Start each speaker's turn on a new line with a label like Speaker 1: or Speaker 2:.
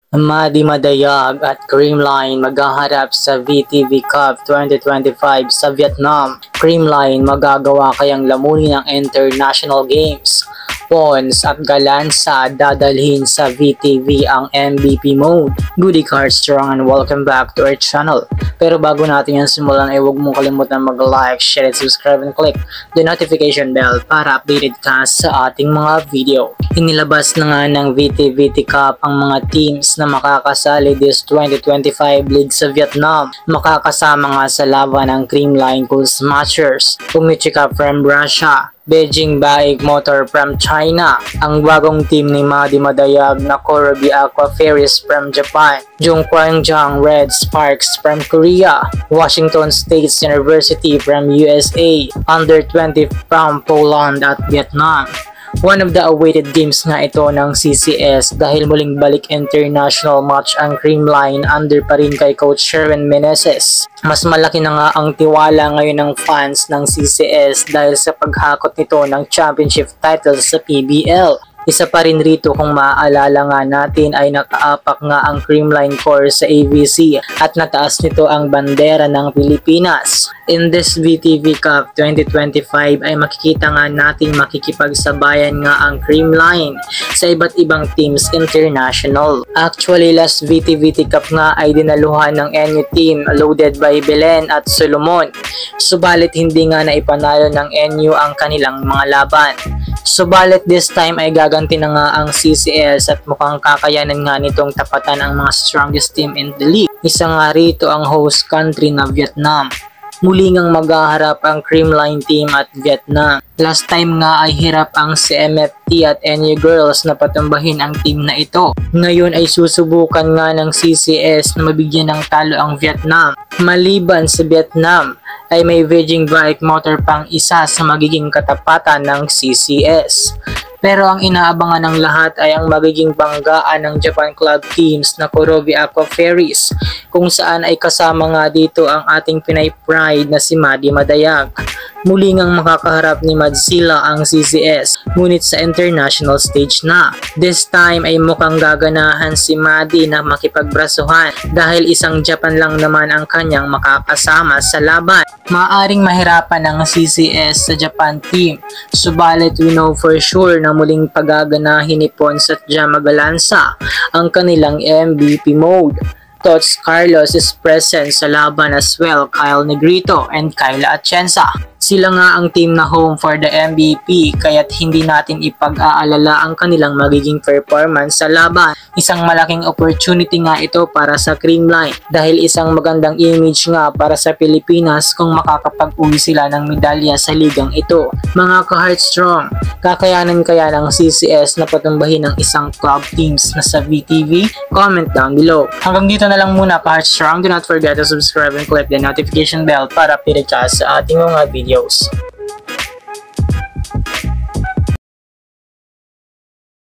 Speaker 1: Madi Madayag at Creamline maghaharap sa VTV Cup 2025 sa Vietnam. Creamline magagawa kayang lamunin ang International Games. Pons at Galanza dadalhin sa VTV ang MVP mode. Goody Cards Strong and welcome back to our channel. Pero bago natin yan simulan ay huwag mong kalimutan mag-like, share, and subscribe and click the notification bell para updated ka sa ating mga video. Inilabas na nga ng VTVT Cup ang mga teams na makakasali this 2025 League sa Vietnam. Makakasama nga sa laban ng Creamline Cool Smashers, Umichika from Russia, Beijing Baik Motor from China, ang bagong team ni Madi Madayag na Korobi Aqua Ferries from Japan, Jungkwangjang Red Sparks from Korea, Washington State University from USA, Under-20 from Poland at Vietnam. One of the awaited games nga ito ng CCS dahil muling balik international match ang Creamline under pa rin kay Coach Sherwin Meneses. Mas malaki na nga ang tiwala ngayon ng fans ng CCS dahil sa paghakot nito ng championship title sa PBL. Isa pa rin rito kung maaalala nga natin ay nakaapak nga ang Creamline Core sa AVC at nataas nito ang bandera ng Pilipinas. In this VTV Cup 2025 ay makikita nga natin makikipagsabayan nga ang Creamline sa iba't ibang teams international. Actually last VTVT Cup nga ay dinaluhan ng NU team loaded by Belen at Solomon. Subalit hindi nga naipanalo ng NU ang kanilang mga laban. Subalit this time ay gaganti na nga ang CCS at mukhang kakayanan nga nitong tapatan ang mga strongest team in the league. Isa nga rito ang host country na Vietnam. Muli ngang maghaharap ang Creamline team at Vietnam. Last time nga ay hirap ang CMFT at NU Girls na patumbahin ang team na ito. Ngayon ay susubukan nga ng CCS na mabigyan ng talo ang Vietnam. Maliban sa Vietnam ay may Beijing Baik Motor pang isa sa magiging katapatan ng CCS. Pero ang inaabangan ng lahat ay ang magiging banggaan ng Japan Club teams na Korobi Aqua Ferries, kung saan ay kasama nga dito ang ating Pinay Pride na si Madi Madayag. Muli ngang makakaharap ni Madzilla ang CCS, ngunit sa international stage na. This time ay mukhang gaganahan si Madi na makipagbrasuhan dahil isang Japan lang naman ang kanyang makakasama sa laban. Maaring mahirapan ang CCS sa Japan team, subalit we know for sure na muling pagaganahin ni Pons at Jama Galanza ang kanilang MVP mode. Tots Carlos is present sa laban as well, Kyle Negrito and Kyla Atienza. Sila nga ang team na home for the MVP kaya't hindi natin ipag-aalala ang kanilang magiging performance sa laban. Isang malaking opportunity nga ito para sa Creamline dahil isang magandang image nga para sa Pilipinas kung makakapag-uwi sila ng medalya sa ligang ito. Mga ka-Heartstrong, kakayanan kaya ng CCS na patumbahin ng isang club teams na sa VTV? Comment down below. Hanggang dito na lang muna ka-Heartstrong. Do not forget to subscribe and click the notification bell para updated ka sa ating mga videos.